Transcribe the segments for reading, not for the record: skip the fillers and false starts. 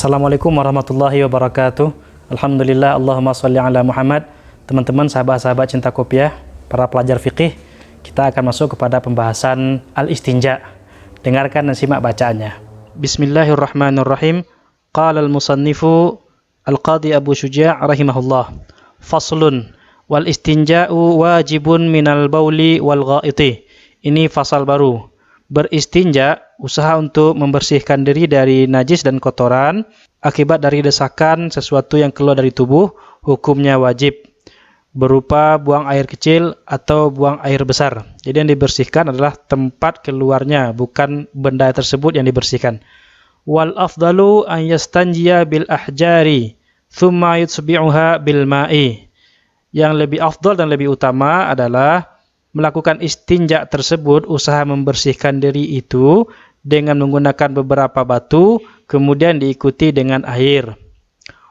Assalamualaikum warahmatullahi wabarakatuh. Alhamdulillah, Allahumma sholli ala Muhammad. Teman-teman, sahabat-sahabat cinta kopiah, para pelajar fikih, kita akan masuk kepada pembahasan al-istinja. Dengarkan dan simak bacaannya. Bismillahirrahmanirrahim. Qala al-musannifu al-qadi Abu Syuja' rahimahullah. Faslun wal istinja'u wajibun minal bauli wal ghaiti. Ini fasal baru. Beristinja, usaha untuk membersihkan diri dari najis dan kotoran akibat dari desakan sesuatu yang keluar dari tubuh, hukumnya wajib berupa buang air kecil atau buang air besar. Jadi yang dibersihkan adalah tempat keluarnya, bukan benda tersebut yang dibersihkan. Wal afdalu an yastanjiya bil ahjari thumma yutbi'uha bil ma'i. Yang lebih afdal dan lebih utama adalah melakukan istinja tersebut, usaha membersihkan diri itu dengan menggunakan beberapa batu, kemudian diikuti dengan air.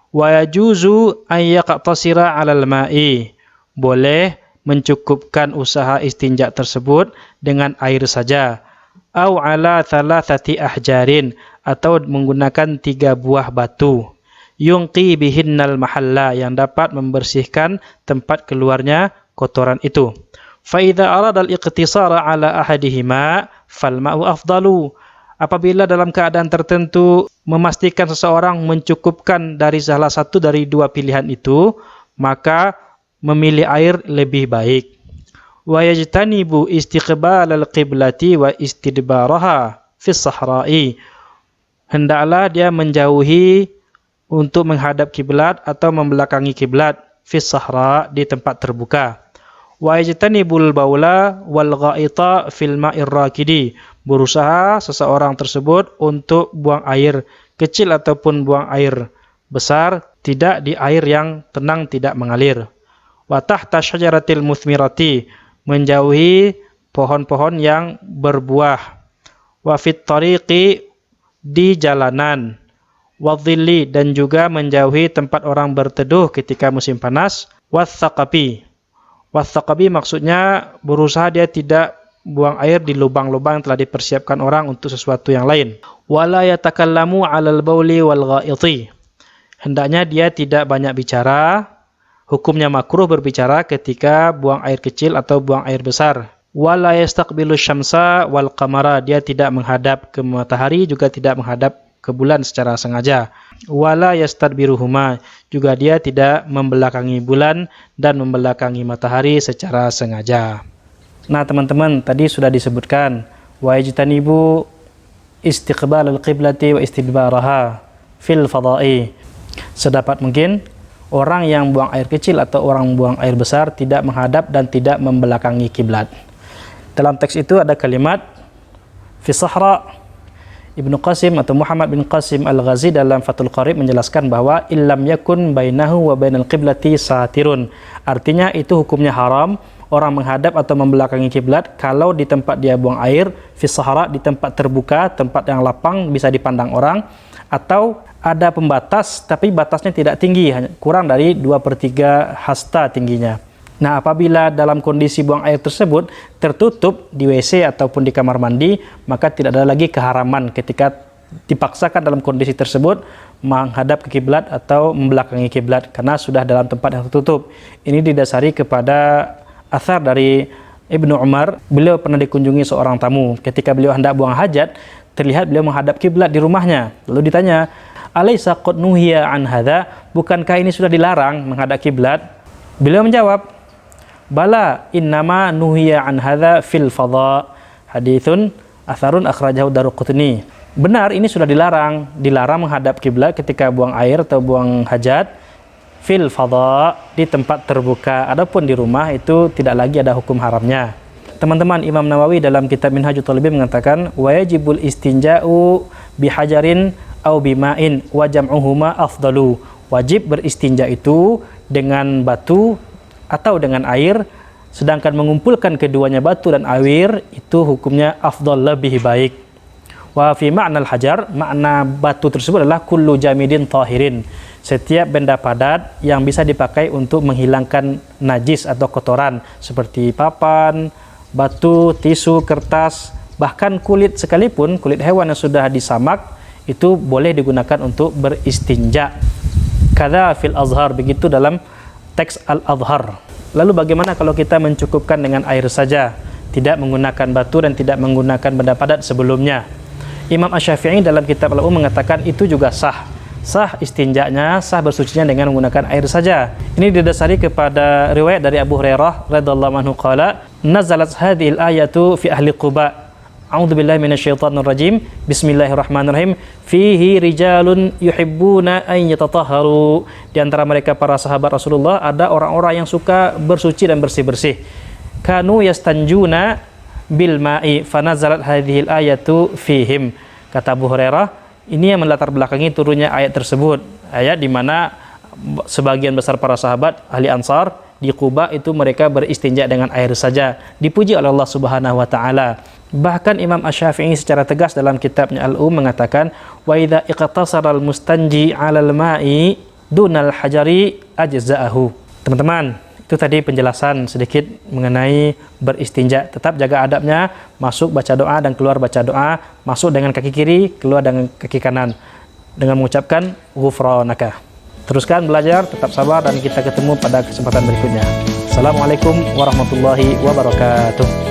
Wa yajuzu an yaqtasira 'alal ma'i. Boleh mencukupkan usaha istinja tersebut dengan air saja. Au 'ala thalathati ahjarin, atau menggunakan 3 buah batu. Yunqi bihinnal mahalla, yang dapat membersihkan tempat keluarnya kotoran itu. Fa'idha arada al-iqtisara ala ahadihima falma'u afdalu. Apabila dalam keadaan tertentu memastikan seseorang mencukupkan dari salah satu dari 2 pilihan itu, maka memilih air lebih baik. Wa yajtanibu istiqbal al-qiblati wa istidbaraha fis sahra'i. Hendaklah dia menjauhi untuk menghadap kiblat atau membelakangi kiblat fis sahra, di tempat terbuka. Wa yajtanibul baula wal ghaita fil ma'ir rakidi. Berusaha seseorang tersebut untuk buang air kecil ataupun buang air besar tidak di air yang tenang, tidak mengalir. Wa tahta syajaratil muthmirati, menjauhi pohon-pohon yang berbuah. Wa fit tariqi, di jalanan. Wa dhilli, dan juga menjauhi tempat orang berteduh ketika musim panas. Wa thaqabi. Wathaqabi maksudnya berusaha dia tidak buang air di lubang-lubang yang telah dipersiapkan orang untuk sesuatu yang lain. Wala yatakallamu 'alal bauli wal ghaiti. Hendaknya dia tidak banyak bicara. Hukumnya makruh berbicara ketika buang air kecil atau buang air besar. Wala yastaqbilu syamsa wal qamara. Dia tidak menghadap ke matahari, juga tidak menghadap ke bulan secara sengaja. Wala yastadbiruhuma, juga dia tidak membelakangi bulan dan membelakangi matahari secara sengaja. Nah teman-teman, tadi sudah disebutkan wa yajtanibu istiqbal al-qiblati wa istidbaraha fil fada'i. Sedapat mungkin orang yang buang air kecil atau orang buang air besar tidak menghadap dan tidak membelakangi kiblat. Dalam teks itu ada kalimat fi sahra. Ibnu Qasim atau Muhammad bin Qasim Al-Ghazi dalam Fathul Qarib menjelaskan bahwa illam yakun bainahu wa bainal qiblati satirun. Artinya itu hukumnya haram orang menghadap atau membelakangi kiblat kalau di tempat dia buang air fi sahara, di tempat terbuka, tempat yang lapang bisa dipandang orang, atau ada pembatas tapi batasnya tidak tinggi, hanya kurang dari 2/3 hasta tingginya. Nah, apabila dalam kondisi buang air tersebut tertutup di WC ataupun di kamar mandi, maka tidak ada lagi keharaman ketika dipaksakan dalam kondisi tersebut menghadap ke kiblat atau membelakangi kiblat karena sudah dalam tempat yang tertutup. Ini didasari kepada athar dari Ibnu Umar. Beliau pernah dikunjungi seorang tamu. Ketika beliau hendak buang hajat, terlihat beliau menghadap kiblat di rumahnya. Lalu ditanya, "Alaisa qad nuhiya an hadza?" Bukankah ini sudah dilarang menghadap kiblat? Beliau menjawab, "Bala innama nuhiya an hadza fil fadha." Haditsun atharun akhrajahu Daruqutni. Benar, ini sudah dilarang menghadap kiblat ketika buang air atau buang hajat fil fadha, di tempat terbuka. Adapun di rumah itu tidak lagi ada hukum haramnya. Teman-teman, Imam Nawawi dalam kitab Minhajut Thalibin mengatakan wa yajibul istinja'u bihajarin au bima'in wa jam'uhuma afdalu. Wajib beristinja itu dengan batu atau dengan air, sedangkan mengumpulkan keduanya batu dan air itu hukumnya afdal, lebih baik. Wa fi ma'nal hajar, makna batu tersebut adalah kullu jamidin tahirin, setiap benda padat yang bisa dipakai untuk menghilangkan najis atau kotoran seperti papan, batu, tisu, kertas, bahkan kulit sekalipun, kulit hewan yang sudah disamak itu boleh digunakan untuk beristinja. Kadza fil azhar, begitu dalam teks al-azhar. Lalu bagaimana kalau kita mencukupkan dengan air saja, tidak menggunakan batu dan tidak menggunakan benda padat sebelumnya? Imam Asy-Syafi'i dalam kitab Al-Um mengatakan itu juga sah. Sah istinjanya, sah bersucinya dengan menggunakan air saja. Ini didasari kepada riwayat dari Abu Hurairah radhiyallahu anhu qala, nazalat hadhil ayatu fi ahli Quba. A'udzubillahi minasyaitonir rajim. Bismillahirrahmanirrahim. Fihi rijalun yuhibbuna an yatatahharu. Di antara mereka para sahabat Rasulullah ada orang-orang yang suka bersuci dan bersih-bersih. Kanu yastanjuna bil ma'i fanazalat hadhil ayatu fihim. Kata Abu Hurairah, ini yang melatar belakangi turunnya ayat tersebut. Ayat di mana sebagian besar para sahabat ahli Ansar di Quba itu mereka beristinja dengan air saja. Dipuji oleh Allah Subhanahu wa taala. Bahkan Imam Asy-Syafi'i secara tegas dalam kitabnya Al-Um mengatakan, wa idza iqtasara al-mustanji 'alal ma'i dunal hajari ajza'ahu. Teman-teman, itu tadi penjelasan sedikit mengenai beristinja. Tetap jaga adabnya, masuk baca doa dan keluar baca doa, masuk dengan kaki kiri, keluar dengan kaki kanan, dengan mengucapkan ghufranaka. Teruskan belajar, tetap sabar, dan kita ketemu pada kesempatan berikutnya. Assalamualaikum warahmatullahi wabarakatuh.